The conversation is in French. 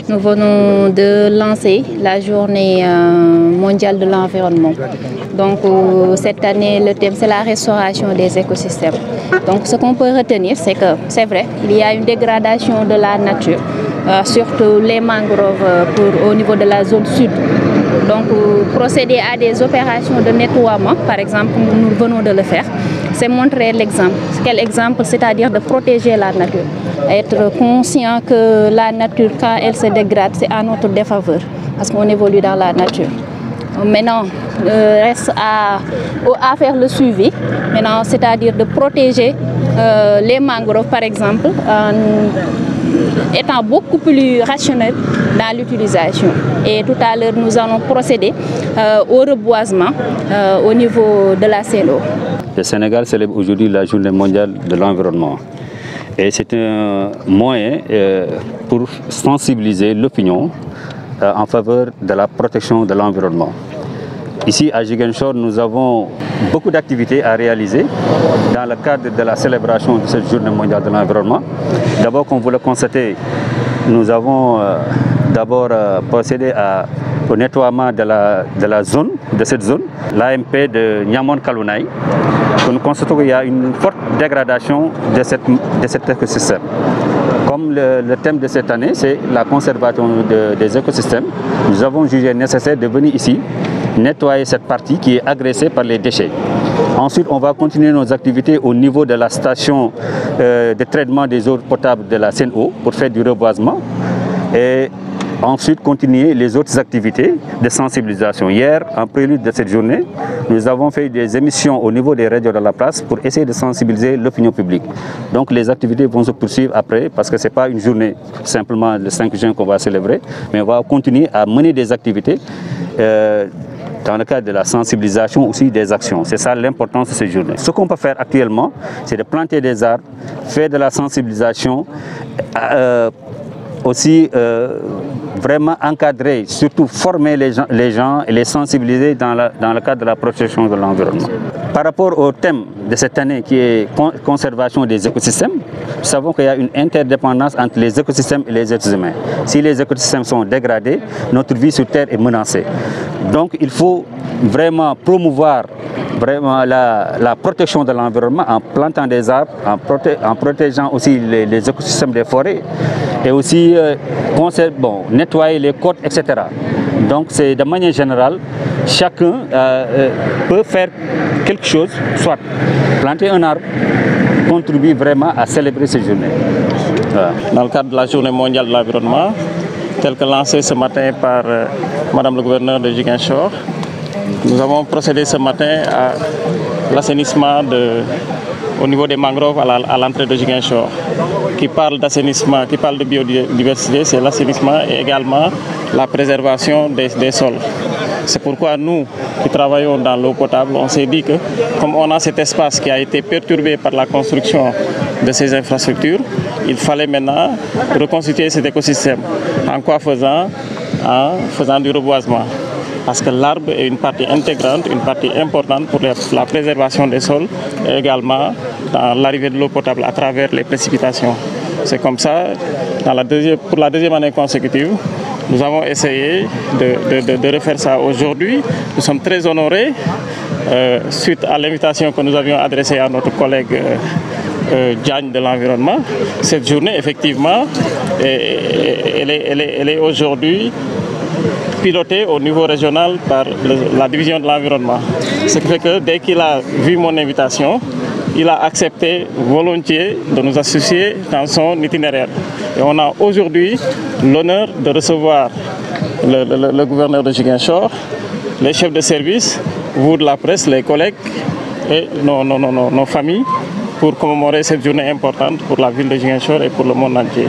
nous venons de lancer la journée mondiale de l'environnement. Donc cette année, le thème c'est la restauration des écosystèmes. Donc ce qu'on peut retenir, c'est que c'est vrai, il y a une dégradation de la nature, surtout les mangroves au niveau de la zone sud. Donc procéder à des opérations de nettoiement, par exemple, nous venons de le faire, c'est montrer l'exemple. Quel exemple? C'est-à-dire de protéger la nature. Être conscient que la nature, quand elle se dégrade, c'est à notre défaveur, parce qu'on évolue dans la nature. Maintenant, reste à faire le suivi, maintenant, c'est-à-dire de protéger les mangroves, par exemple, en étant beaucoup plus rationnel dans l'utilisation. Et tout à l'heure, nous allons procéder au reboisement au niveau de la CNO. Le Sénégal célèbre aujourd'hui la journée mondiale de l'environnement. Et c'est un moyen pour sensibiliser l'opinion en faveur de la protection de l'environnement. Ici à Ziguinchor, nous avons beaucoup d'activités à réaliser dans le cadre de la célébration de cette journée mondiale de l'environnement. D'abord, comme vous le constatez, nous avons d'abord procédé au nettoiement de cette zone, l'AMP de Niamone-Kalounaï. Nous constatons qu'il y a une forte dégradation de cet écosystème. Comme le thème de cette année, c'est la conservation des écosystèmes, nous avons jugé nécessaire de venir ici nettoyer cette partie qui est agressée par les déchets. Ensuite, on va continuer nos activités au niveau de la station de traitement des eaux potables de la CNO pour faire du reboisement. Et ensuite, continuer les autres activités de sensibilisation. Hier, en prélude de cette journée, nous avons fait des émissions au niveau des radios de la place pour essayer de sensibiliser l'opinion publique. Donc les activités vont se poursuivre après, parce que ce n'est pas une journée simplement le 5 juin qu'on va célébrer, mais on va continuer à mener des activités dans le cadre de la sensibilisation aussi des actions. C'est ça l'importance de ces journées. Ce qu'on peut faire actuellement, c'est de planter des arbres, faire de la sensibilisation, aussi vraiment encadrer, surtout former les gens et les sensibiliser dans le cadre de la protection de l'environnement. Par rapport au thème de cette année qui est conservation des écosystèmes, nous savons qu'il y a une interdépendance entre les écosystèmes et les êtres humains. Si les écosystèmes sont dégradés, notre vie sur Terre est menacée. Donc il faut vraiment promouvoir la protection de l'environnement en plantant des arbres, en protégeant aussi les écosystèmes des forêts et aussi nettoyer les côtes, etc. Donc c'est de manière générale, chacun peut faire quelque chose, soit planter un arbre, contribue vraiment à célébrer ces journées. Voilà. Dans le cadre de la journée mondiale de l'environnement, telle que lancée ce matin par Madame le gouverneur de Ziguinchor, nous avons procédé ce matin à l'assainissement au niveau des mangroves à l'entrée de Ziguinchor. Qui parle d'assainissement, qui parle de biodiversité, c'est l'assainissement et également la préservation des sols. C'est pourquoi nous, qui travaillons dans l'eau potable, on s'est dit que comme on a cet espace qui a été perturbé par la construction de ces infrastructures, il fallait maintenant reconstituer cet écosystème. En quoi faisant? En faisant du reboisement. Parce que l'arbre est une partie intégrante, une partie importante pour la préservation des sols et également dans l'arrivée de l'eau potable à travers les précipitations. C'est comme ça, pour la deuxième année consécutive, nous avons essayé de refaire ça aujourd'hui. Nous sommes très honorés, suite à l'invitation que nous avions adressée à notre collègue Diagne de l'environnement. Cette journée, effectivement, elle est aujourd'hui piloté au niveau régional par la division de l'environnement. Ce qui fait que dès qu'il a vu mon invitation, il a accepté volontiers de nous associer dans son itinéraire. Et on a aujourd'hui l'honneur de recevoir le gouverneur de Ziguinchor, les chefs de service, vous de la presse, les collègues et nos familles pour commémorer cette journée importante pour la ville de Ziguinchor et pour le monde entier.